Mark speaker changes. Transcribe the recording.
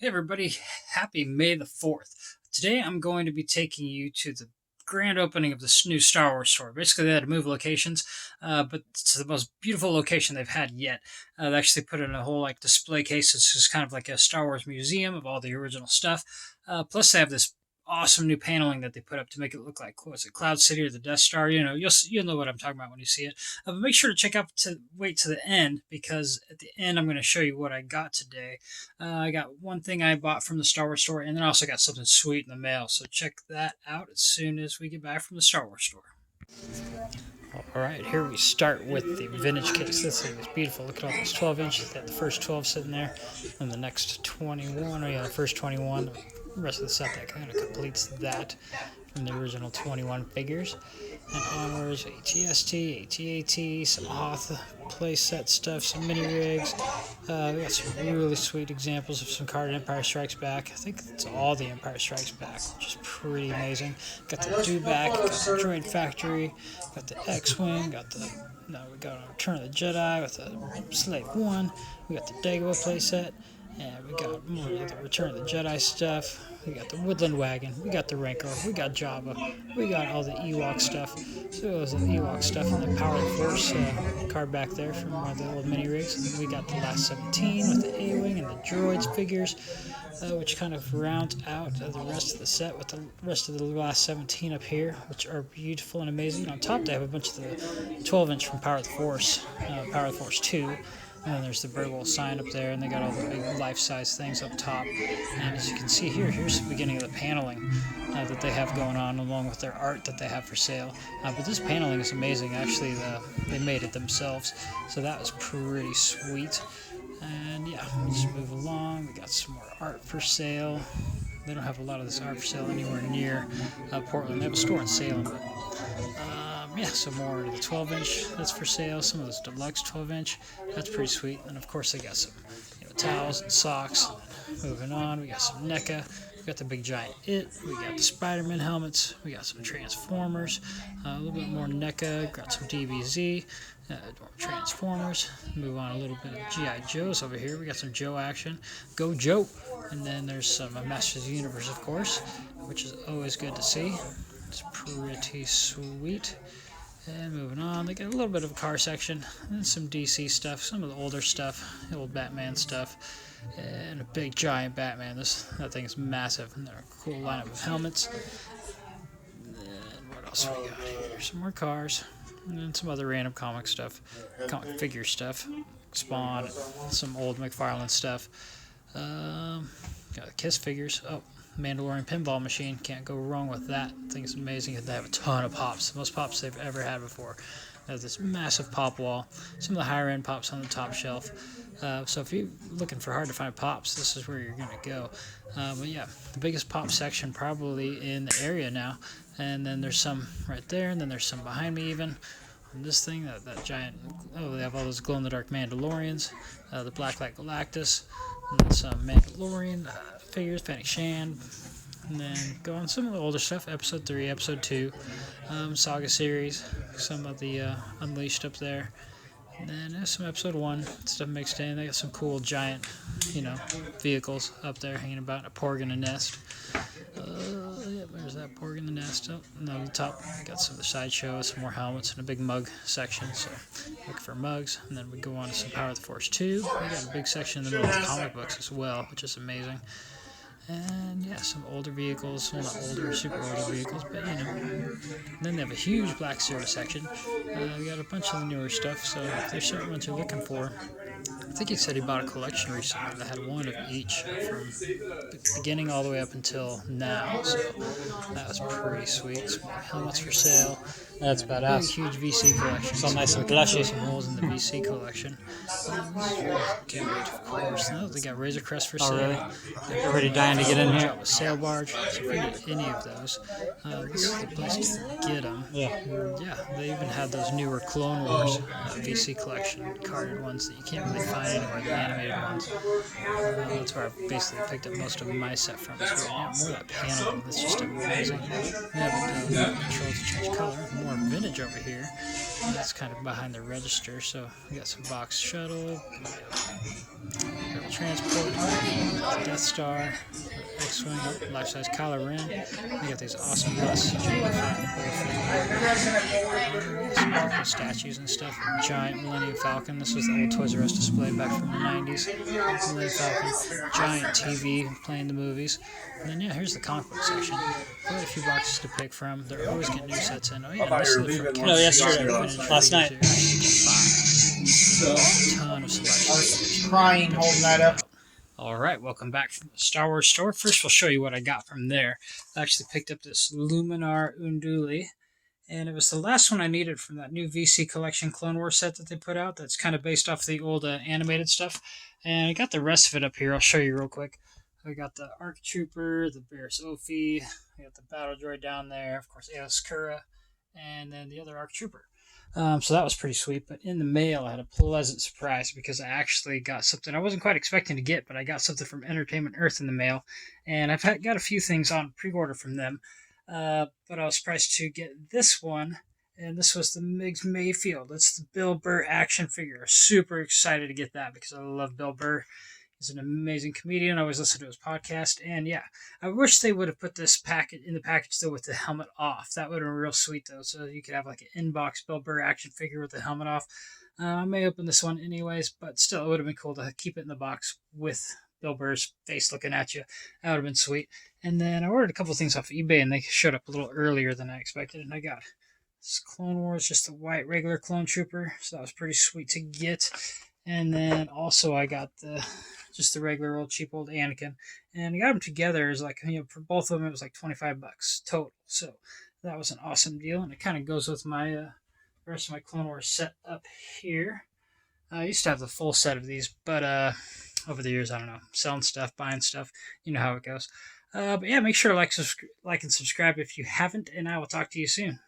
Speaker 1: Hey everybody, happy May the 4th. Today I'm going to be taking you to the grand opening of this new Star Wars store. Basically, they had to move locations, but it's the most beautiful location they've had yet. They actually put in a whole display case. It's just kind of like a Star Wars museum of all the original stuff. Plus, they have this awesome new paneling that they put up to make it look like, what was it, Cloud City or the Death Star. You'll know what I'm talking about when you see it. But make sure to wait to the end, because at the end I'm going to show you what I got today. I got one thing I bought from the Star Wars store, and then I also got something sweet in the mail. So check that out as soon as we get back from the Star Wars store. All right, here we start with the vintage case. This thing is beautiful. Look at all these 12 inches. Got the first 12 sitting there, and the next 21. Oh yeah, the first 21. The rest of the set that kind of completes that from the original 21 figures. And onwards, ATST, ATAT, some Hoth playset stuff, some mini rigs. We got some really sweet examples of some card Empire Strikes Back. I think it's all the Empire Strikes Back, which is pretty amazing. Got the Dewback, got the Droid Factory, got the X-Wing, we got Return of the Jedi with the Slave One. We got the Dagobah playset. And we got more of the Return of the Jedi stuff. We got the Woodland Wagon. We got the Rancor. We got Jabba. We got all the Ewok stuff. So it was the Ewok stuff and the Power of the Force card back there from one of the old mini rigs. And then we got the last 17 with the A-Wing and the droids figures, which kind of rounds out the rest of the set with the rest of the last 17 up here, which are beautiful and amazing. On top, they have a bunch of the 12-inch from Power of the Force, Power of the Force 2. And then there's the Burgle sign up there, and they got all the big life-size things up top. And as you can see here, here's the beginning of the paneling that they have going on, along with their art that they have for sale. But this paneling is amazing. Actually, they made it themselves, so that was pretty sweet. And yeah, we'll just move along. We got some more art for sale. They don't have a lot of this art for sale anywhere near Portland. They have a store in Salem, but yeah, some more of the 12-inch that's for sale. Some of those deluxe 12-inch, that's pretty sweet. And of course, they got some towels and socks. Moving on, we got some NECA. We got the big giant It. We got the Spider-Man helmets. We got some Transformers. A little bit more NECA. Got some DBZ. Transformers. Move on a little bit of G.I. Joes over here. We got some Joe action. Go Joe! And then there's some Masters of the Universe, of course, which is always good to see. It's pretty sweet. And moving on, they got a little bit of a car section, and some DC stuff, some of the older stuff, the old Batman stuff, and a big giant Batman. That thing is massive, and they're a cool lineup of helmets. And what else we got here? Some more cars, and then some other random comic stuff, comic figure stuff, Spawn, some old McFarlane stuff. Got the Kiss figures. Oh, Mandalorian pinball machine, can't go wrong with that. Thing's amazing. They have a ton of pops, the most pops they've ever had before. They have this massive pop wall, some of the higher end pops on the top shelf. So if you're looking for hard to find pops, this is where you're going to go. But yeah, the biggest pop section probably in the area now. And then there's some right there, and then there's some behind me even. On this thing, that giant, they have all those glow-in-the-dark Mandalorians, the Black Light Galactus, and then some Mandalorian figures, Fennec Shand, and then go on some of the older stuff, Episode 3, Episode 2, Saga series, some of the Unleashed up there, and then there's some Episode 1 stuff mixed in. They got some cool giant, vehicles up there hanging about, a Porg in a nest. Yeah, there's that Porg in the nest. Oh, and on the top, we got some of the sideshow, some more helmets, and a big mug section. So look for mugs. And then we go on to some Power of the Force 2. We got a big section in the middle of comic books as well, which is amazing. And yeah, some older vehicles. Well, not older, super older vehicles, but And then they have a huge Black Series section. We got a bunch of the newer stuff, so if there's certain ones you're looking for. I think he said he bought a collection recently that had one of each from the beginning all the way up until now, so that was pretty sweet. Some more helmets for sale.
Speaker 2: That's badass.
Speaker 1: Big, huge VC collection.
Speaker 2: So nice and plushy.
Speaker 1: Some holes in the VC collection. Good, of course. No, they got Razor Crest for sale.
Speaker 2: Really? Everybody dying to get in here.
Speaker 1: A sail barge. So if you get any of those, this is the place to get them.
Speaker 2: Yeah.
Speaker 1: Yeah, they even have those newer Clone Wars VC collection carded ones that you can't really find anywhere, the animated ones. That's where I basically picked up most of my set from. So yeah, more of that paneling, that's just amazing. We have controls to change color, more more vintage over here. And that's kind of behind the register. So we got some box shuttle, rebel transport, Death Star, X-wing, life-size Kylo Ren. We got these awesome busts, some cool statues and stuff. Giant Millennium Falcon. This was the old Toys R Us display back from the 90s. Millennium Falcon, giant TV playing the movies. And then, yeah, here's the comic book section. Quite a few boxes to pick from. They're always getting new sets in. Oh, yeah, this is from
Speaker 2: No, yesterday. Last night.
Speaker 1: A ton of selection.
Speaker 3: Crying, holding that up.
Speaker 1: Alright, welcome back from the Star Wars store. First, we'll show you what I got from there. I actually picked up this Luminar Unduli, and it was the last one I needed from that new VC Collection Clone Wars set that they put out. That's kind of based off the old animated stuff. And I got the rest of it up here. I'll show you real quick. I got the ARC Trooper, the Barriss Ophi, I got the Battle Droid down there, of course, Aos Kura, and then the other ARC Trooper. So that was pretty sweet, but in the mail I had a pleasant surprise because I actually got something I wasn't quite expecting to get, but I got something from Entertainment Earth in the mail, and I've got a few things on pre-order from them, but I was surprised to get this one, and this was the Migs Mayfield. It's the Bill Burr action figure. Super excited to get that because I love Bill Burr. He's an amazing comedian. I always listen to his podcast. And yeah, I wish they would have put this packet in the package still with the helmet off. That would have been real sweet though. So you could have like an inbox Bill Burr action figure with the helmet off. I may open this one anyways, but still it would have been cool to keep it in the box with Bill Burr's face looking at you. That would have been sweet. And then I ordered a couple of things off of eBay and they showed up a little earlier than I expected. And I got this Clone Wars, just a white regular clone trooper. So that was pretty sweet to get. And then also I got just the regular old cheap old Anakin, and I got them together as like, for both of them it was like $25 total. So that was an awesome deal, and it kind of goes with my the rest of my Clone Wars set up here. I used to have the full set of these, but over the years, I don't know, selling stuff, buying stuff, you know how it goes. But yeah, make sure to like and subscribe if you haven't, and I will talk to you soon.